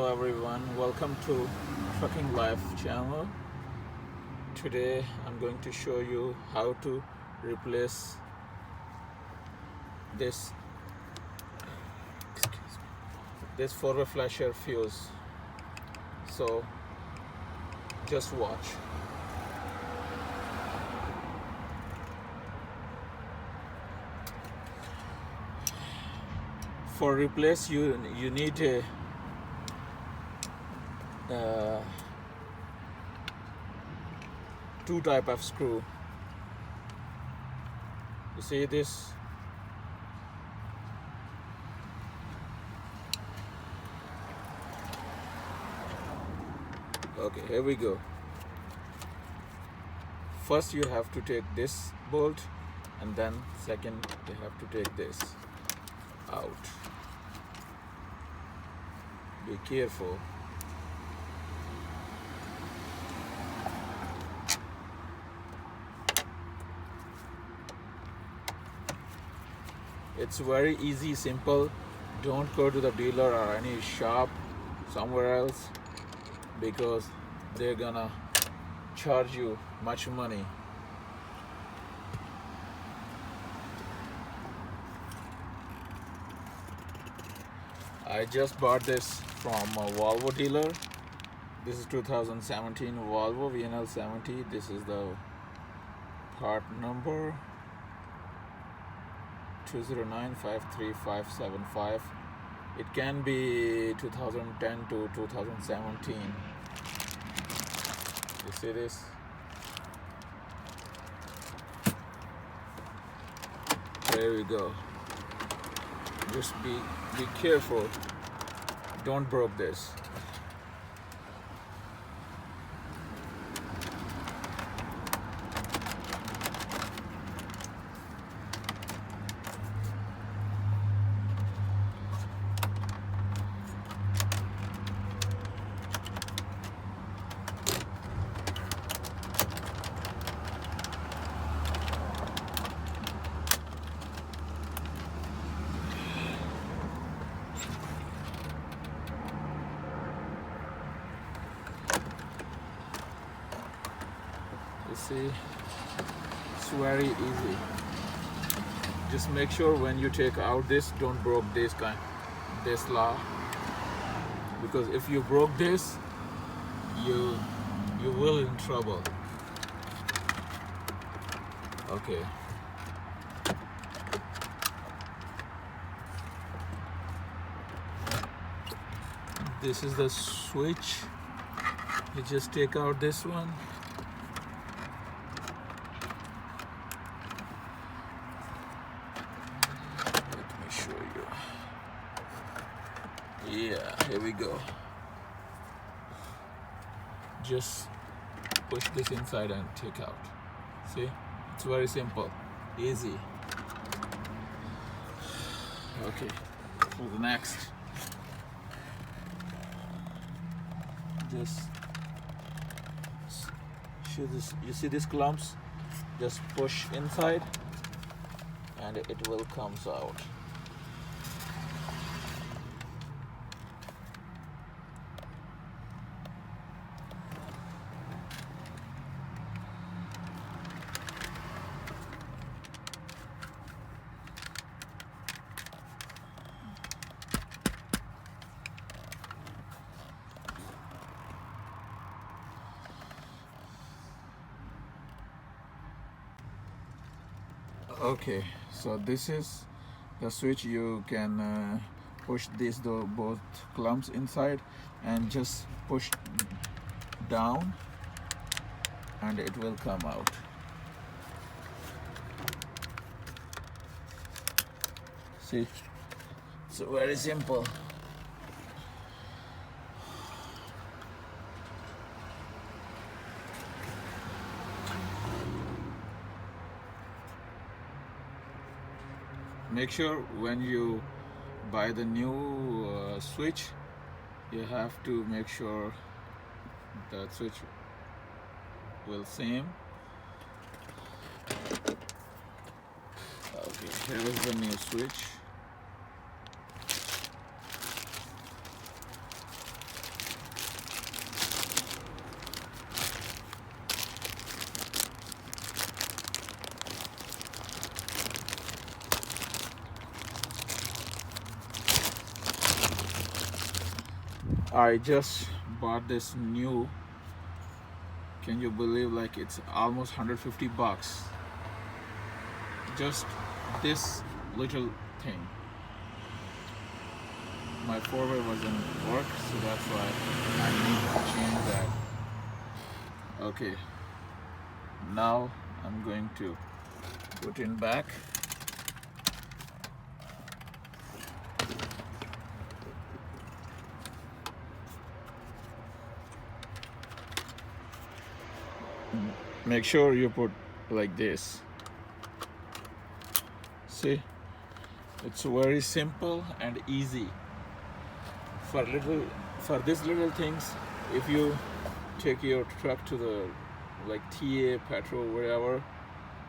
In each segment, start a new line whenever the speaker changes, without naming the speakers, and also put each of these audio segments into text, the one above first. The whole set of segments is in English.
Hello everyone, welcome to Trucking Life channel. Today I'm going to show you how to replace this forward flasher fuse. So just watch. For replace you need a two type of screw. You see this? Okay, here we go. First you have to take this bolt, and then second you have to take this out. Be careful. It's very easy, simple. Don't go to the dealer or any shop somewhere else, because they're gonna charge you much money. I just bought this from a Volvo dealer. This is 2017 Volvo VNL70. This is the part number 209-53575. It can be 2010 to 2017. You see this? There we go. Just be careful. Don't break this. You see, it's very easy. Just make sure when you take out this, don't break this law, because if you broke this, you will in trouble. Okay. This is the switch. You just take out this one. Yeah, here we go. Just push this inside and take out. See? It's very simple. Easy. Okay, for the next. Just you see these clumps? Just push inside and it will comes out. Okay, so this is the switch. You can push both clumps inside and just push down and it will come out. See, it's very simple. Make sure when you buy the new switch, you have to make sure that switch will same. Okay, here is the new switch. I just bought this new, can you believe, like it's almost 150 bucks, just this little thing. My four-way wasn't work, so that's why I need to change that. Okay, now I'm going to put in back. Make sure you put like this. See, it's very simple and easy. For these little things, if you take your truck to the like TA, petrol, wherever,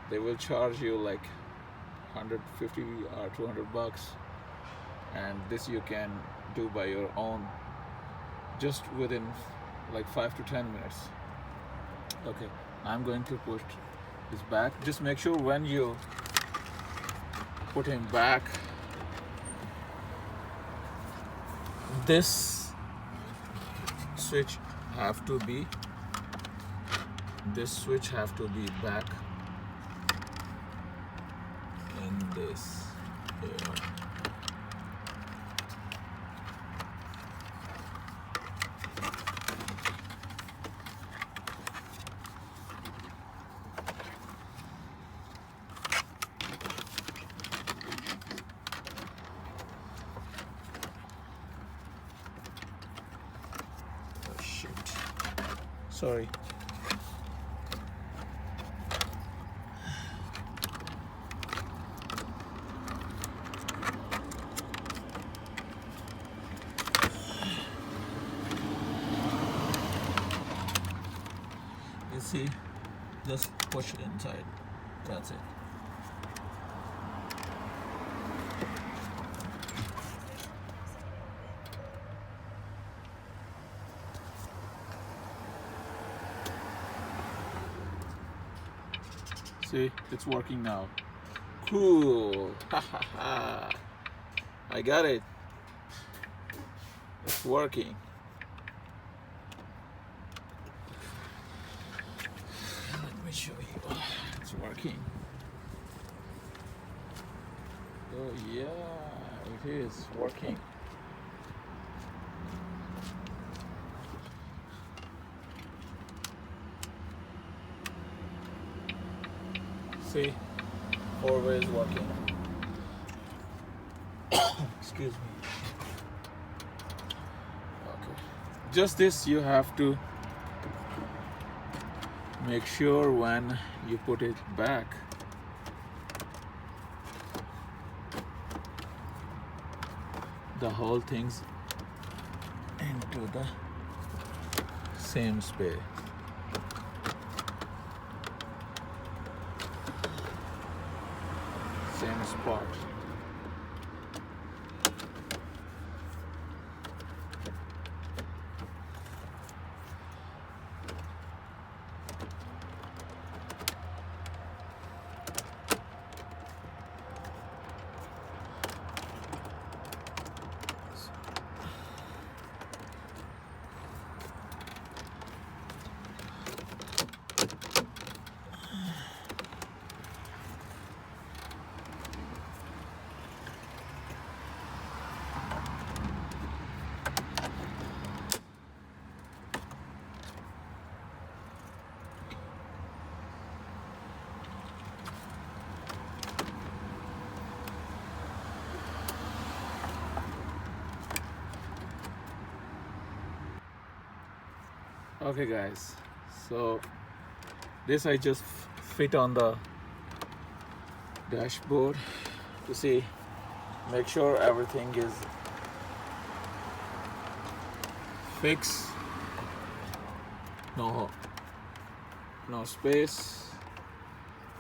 they will charge you like 150 or 200 bucks, and this you can do by your own, just within like 5 to 10 minutes. Okay, I'm going to put this back. Just make sure when you put him back, this switch have to be back in this here. Oh shit. Sorry. See, just push it inside. That's it. See, it's working now. Cool. Ha ha ha. I got it. It's working. Show you it's working. Oh yeah, it is working. See, four-way is working. Excuse me. Okay, just this you have to make sure when you put it back, the whole thing's into the same space. Same spot. Okay guys, so this I just fit on the dashboard to see, make sure everything is fixed, no space.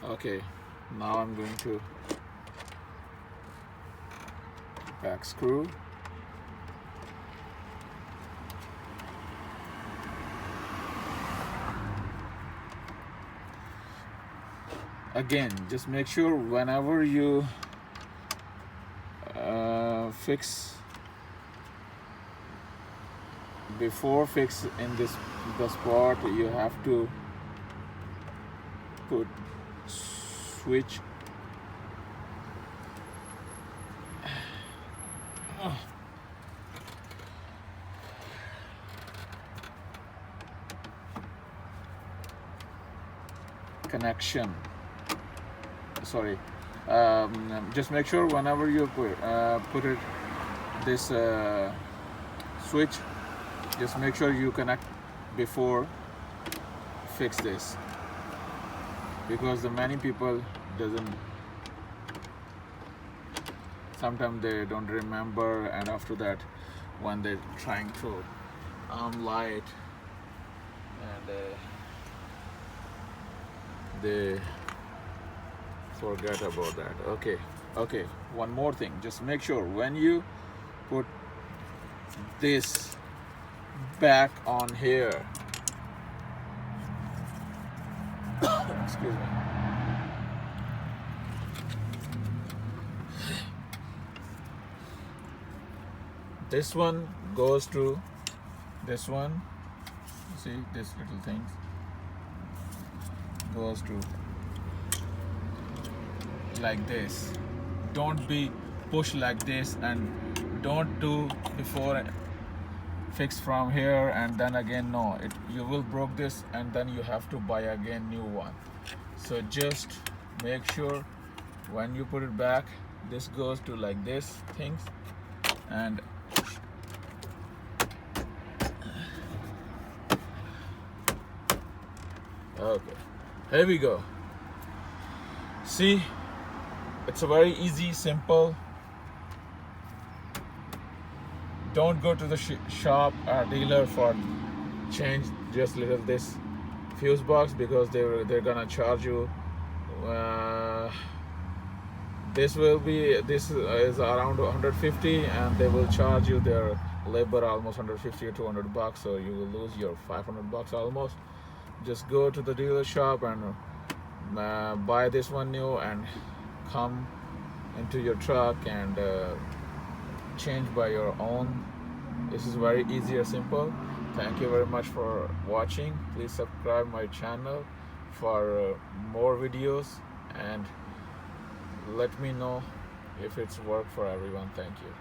Okay, now I'm going to back screw. Again, just make sure whenever you fix before fix in the spot, you have to put switch connection. Sorry, just make sure whenever you put it this switch, just make sure you connect before fix this, because the many people doesn't, sometimes they don't remember, and after that when they're trying to light and they forget about that. Okay, one more thing, just make sure when you put this back on here excuse me, this one goes to this one, see this little thing goes to like this. Don't be push like this, and don't do before fix from here and then again. No, you will broke this and then you have to buy again new one. So just make sure when you put it back, this goes to like this things, and okay, here we go. See, it's a very easy, simple. Don't go to the shop or dealer for change just little this fuse box, because they're gonna charge you. This is around 150, and they will charge you their labor almost 150 or 200 bucks, so you will lose your 500 bucks almost. Just go to the dealer shop and buy this one new and come into your truck and change by your own. This is very easy or simple. Thank you very much for watching. Please subscribe my channel for more videos, and let me know if it's work for everyone. Thank you.